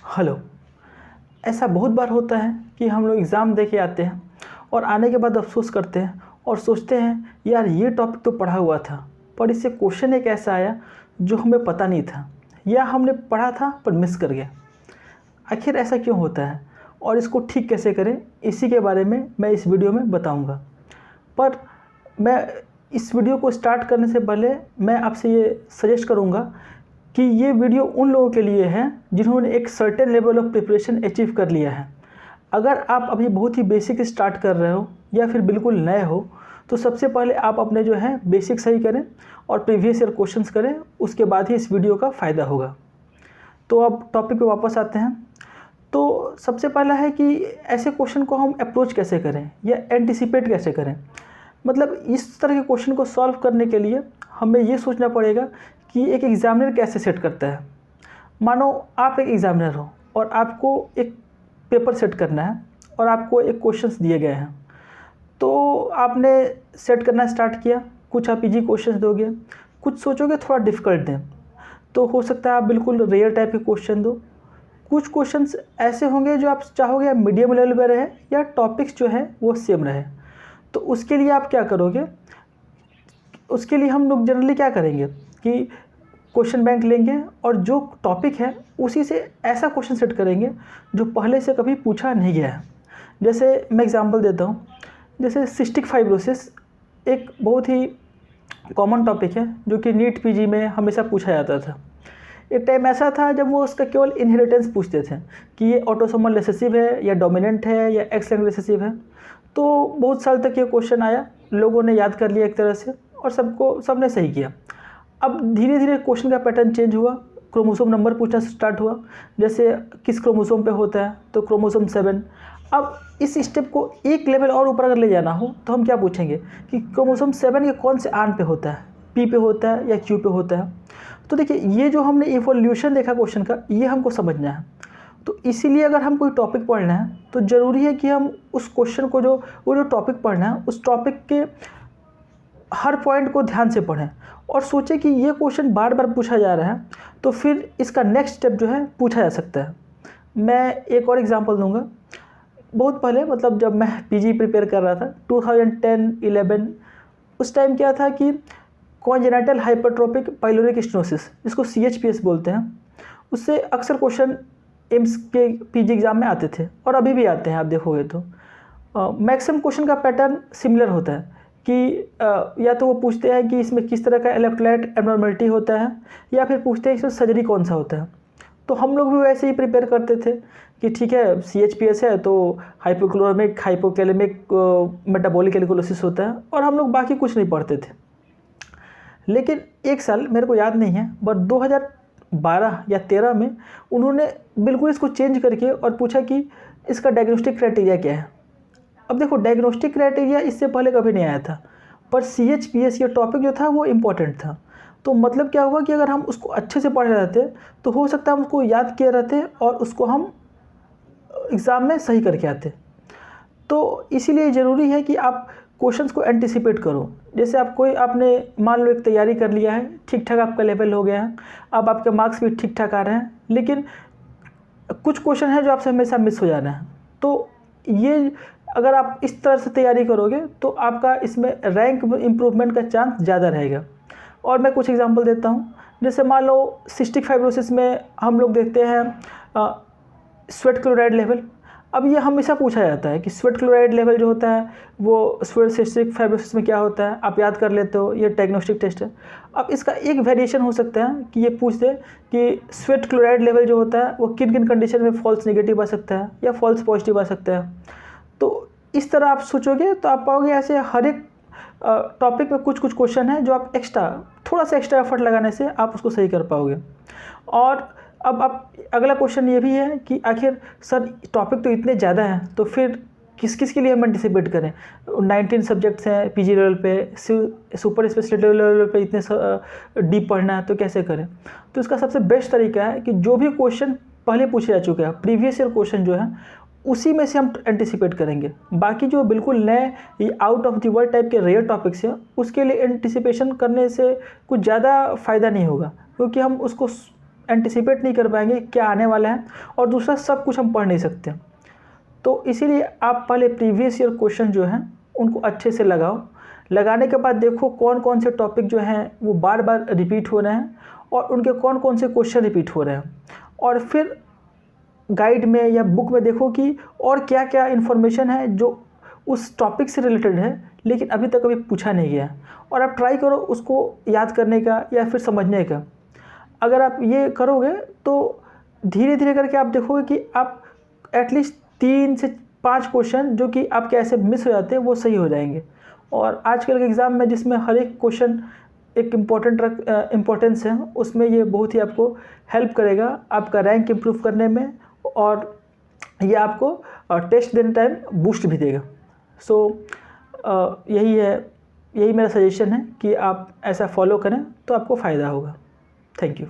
Hello. ऐसा बहुत बार होता है कि हम लोग एग्ज़ाम दे के आते हैं और आने के बाद अफ़सोस करते हैं और सोचते हैं यार ये टॉपिक तो पढ़ा हुआ था, पर इससे क्वेश्चन एक ऐसा आया जो हमें पता नहीं था या हमने पढ़ा था पर मिस कर गया। आखिर ऐसा क्यों होता है और इसको ठीक कैसे करें, इसी के बारे में मैं इस वीडियो में बताऊंगा। पर मैं इस वीडियो को स्टार्ट करने से पहले मैं आपसे ये सजेस्ट करूंगा कि ये वीडियो उन लोगों के लिए है जिन्होंने एक certain level of preparation achieve कर लिया है। अगर आप अभी बहुत ही बेसिक स्टार्ट कर रहे हो या फिर बिल्कुल नए हो, तो सबसे पहले आप अपने जो है बेसिक सही करें और प्रीवियस ईयर क्वेश्चंस करें, उसके बाद ही इस वीडियो का फ़ायदा होगा। तो अब टॉपिक पे वापस आते हैं। तो सबसे पहला है कि ऐसे क्वेश्चन को हम अप्रोच कैसे करें या एंटिसिपेट कैसे करें। मतलब इस तरह के क्वेश्चन को सॉल्व करने के लिए हमें ये सोचना पड़ेगा कि एक एग्ज़ामिनर कैसे सेट करता है। मानो आप एक एग्ज़ामिनर हो और आपको एक पेपर सेट करना है और आपको एक क्वेश्चंस दिए गए हैं, तो आपने सेट करना स्टार्ट किया। कुछ आप इजी क्वेश्चंस दोगे, कुछ सोचोगे थोड़ा डिफ़िकल्ट दें, तो हो सकता है आप बिल्कुल रेयर टाइप के क्वेश्चन दो। कुछ क्वेश्चंस ऐसे होंगे जो आप चाहोगे मीडियम लेवल में रहे या टॉपिक्स जो है वो सेम रहे। तो उसके लिए आप क्या करोगे, उसके लिए हम लोग जनरली क्या करेंगे कि क्वेश्चन बैंक लेंगे और जो टॉपिक है उसी से ऐसा क्वेश्चन सेट करेंगे जो पहले से कभी पूछा नहीं गया है। जैसे मैं एग्जांपल देता हूँ, जैसे सिस्टिक फाइब्रोसिस एक बहुत ही कॉमन टॉपिक है जो कि नीट पीजी में हमेशा पूछा जाता था। एक टाइम ऐसा था जब वो उसका केवल इनहेरिटेंस पूछते थे कि ये ऑटोसोमल रिसेसिव है या डोमिनेंट है या एक्स लिंक्ड रिसेसिव है। तो बहुत साल तक ये क्वेश्चन आया, लोगों ने याद कर लिया एक तरह से और सबने सही किया। अब धीरे धीरे क्वेश्चन का पैटर्न चेंज हुआ, क्रोमोसोम नंबर पूछना स्टार्ट हुआ। जैसे किस क्रोमोसोम पे होता है, तो क्रोमोसोम 7। अब इस स्टेप को एक लेवल और ऊपर अगर ले जाना हो तो हम क्या पूछेंगे कि क्रोमोसोम 7 के कौन से आर्म पे होता है, पी पे होता है या क्यू पे होता है। तो देखिए ये जो हमने इवोल्यूशन देखा क्वेश्चन का, ये हमको समझना है। तो इसीलिए अगर हम कोई टॉपिक पढ़ना है तो ज़रूरी है कि हम उस क्वेश्चन को वो जो टॉपिक पढ़ना है उस टॉपिक के हर पॉइंट को ध्यान से पढ़ें और सोचें कि ये क्वेश्चन बार बार पूछा जा रहा है तो फिर इसका नेक्स्ट स्टेप जो है पूछा जा सकता है। मैं एक और एग्जांपल दूंगा। बहुत पहले, मतलब जब मैं पीजी प्रिपेयर कर रहा था 2010-11, उस टाइम क्या था कि कॉन्जेनिटल हाइपरट्रोफिक पाइलोरिक स्टेनोसिस, जिसको CHPS बोलते हैं, उससे अक्सर क्वेश्चन एम्स के पीजी एग्ज़ाम में आते थे और अभी भी आते हैं। आप देखोगे तो मैक्सिमम क्वेश्चन का पैटर्न सिमिलर होता है कि या तो वो पूछते हैं कि इसमें किस तरह का इलेक्ट्रोलाइट एब्नॉर्मलिटी होता है या फिर पूछते हैं इसमें सर्जरी कौन सा होता है। तो हम लोग भी वैसे ही प्रिपेयर करते थे कि ठीक है CHPS है तो हाइपोक्लोरामिक हाइपोकैलेमिक मेटाबॉलिक एल्कोलिसिस होता है, और हम लोग बाकी कुछ नहीं पढ़ते थे। लेकिन एक साल मेरे को याद नहीं है, बट 2012 या 13 में उन्होंने बिल्कुल इसको चेंज करके और पूछा कि इसका डायग्नोस्टिक क्राइटेरिया क्या है। अब देखो, डायग्नोस्टिक क्राइटेरिया इससे पहले कभी नहीं आया था, पर CHPS ये टॉपिक जो था वो इम्पॉर्टेंट था। तो मतलब क्या हुआ कि अगर हम उसको अच्छे से पढ़ रहते तो हो सकता है हम उसको याद किए रहते और उसको हम एग्ज़ाम में सही करके आते। तो इसीलिए ज़रूरी है कि आप क्वेश्चंस को एंटिसिपेट करो। जैसे आपने मान लो एक तैयारी कर लिया है, ठीक ठाक आपका लेवल हो गया है, अब आपके मार्क्स भी ठीक ठाक आ रहे हैं, लेकिन कुछ क्वेश्चन है जो आपसे हमेशा मिस हो जाना है। तो ये अगर आप इस तरह से तैयारी करोगे तो आपका इसमें रैंक इम्प्रूवमेंट का चांस ज़्यादा रहेगा। और मैं कुछ एग्जांपल देता हूँ। जैसे मान लो सिस्टिक फाइब्रोसिस में हम लोग देखते हैं स्वेट क्लोराइड लेवल। अब ये हमेशा पूछा जाता है कि स्वेट क्लोराइड लेवल जो होता है वो सिस्टिक फाइब्रोसिस में क्या होता है, आप याद कर लेते हो, ये डायग्नोस्टिक टेस्ट है। अब इसका एक वेरिएशन हो सकता है कि ये पूछ दे कि स्वेट क्लोराइड लेवल जो होता है वो किन किन कंडीशन में फॉल्स नेगेटिव आ सकता है या फॉल्स पॉजिटिव आ सकता है। तो इस तरह आप सोचोगे तो आप पाओगे ऐसे हर एक टॉपिक में कुछ कुछ क्वेश्चन है जो आप थोड़ा सा एक्स्ट्रा एफर्ट लगाने से आप उसको सही कर पाओगे। और अब आप अगला क्वेश्चन ये भी है कि आखिर सर टॉपिक तो इतने ज़्यादा हैं तो फिर किस किस के लिए हम एंटिसिपेट करें। 19 सब्जेक्ट्स हैं पीजी लेवल पे, सुपर स्पेशलिटी लेवल पे इतने डीप पढ़ना है, तो कैसे करें। तो इसका सबसे बेस्ट तरीका है कि जो भी क्वेश्चन पहले पूछे जा चुके हैं, प्रीवियस ईयर क्वेश्चन जो है, उसी में से हम एंटिसिपेट करेंगे। बाकी जो बिल्कुल नए out of the world type के रेयर टॉपिक्स हैं उसके लिए एंटिसिपेशन करने से कुछ ज़्यादा फ़ायदा नहीं होगा, क्योंकि हम उसको एंटिसिपेट नहीं कर पाएंगे क्या आने वाला है, और दूसरा सब कुछ हम पढ़ नहीं सकते। तो इसीलिए आप पहले प्रीवियस ईयर क्वेश्चन जो हैं उनको अच्छे से लगाओ। लगाने के बाद देखो कौन कौन से टॉपिक जो हैं वो बार बार रिपीट हो रहे हैं और उनके कौन कौन से क्वेश्चन रिपीट हो रहे हैं, और फिर गाइड में या बुक में देखो कि और क्या क्या इन्फॉर्मेशन है जो उस टॉपिक से रिलेटेड है लेकिन अभी तक कभी पूछा नहीं गया, और आप ट्राई करो उसको याद करने का या फिर समझने का। अगर आप ये करोगे तो धीरे धीरे करके आप देखोगे कि आप एटलीस्ट 3 से 5 क्वेश्चन जो कि आपके ऐसे मिस हो जाते हैं वो सही हो जाएंगे। और आजकल के एग्ज़ाम में जिसमें हर एक क्वेश्चन एक इम्पोर्टेंस है, उसमें ये बहुत ही आपको हेल्प करेगा आपका रैंक इम्प्रूव करने में, और ये आपको टेस्ट देने टाइम बूस्ट भी देगा। सो यही मेरा सजेशन है कि आप ऐसा फॉलो करें तो आपको फ़ायदा होगा। Thank you.